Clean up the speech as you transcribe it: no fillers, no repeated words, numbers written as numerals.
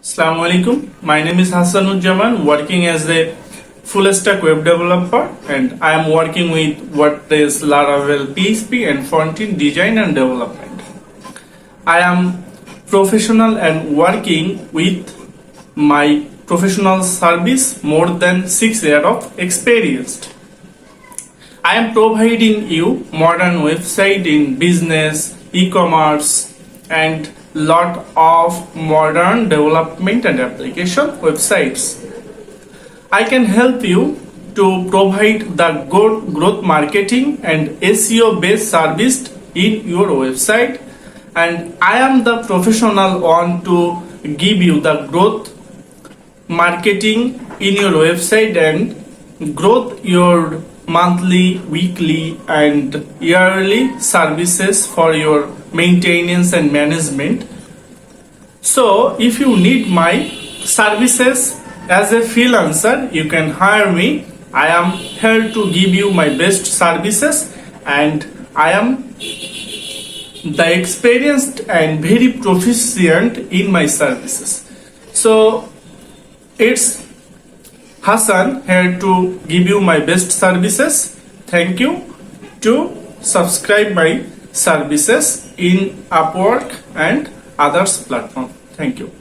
Assalamu alaikum. My name is Hassanujjaman, working as a full stack web developer, and I am working with WordPress, Laravel, PHP, and front-end design and development. I am professional and working with my professional service more than 6 years of experience. I am providing you modern website in business, e-commerce, and lot of modern development and application websites. I can help you to provide the good growth marketing and SEO based service in your website, and I am the professional one to give you the growth marketing in your website and growth your monthly, weekly, and yearly services for your maintenance and management. So if you need my services as a freelancer, you can hire me. I am here to give you my best services, and I am the experienced and very proficient in my services. So it's Hassan here to give you my best services. Thank you to subscribe my services in Upwork and others platform. Thank you.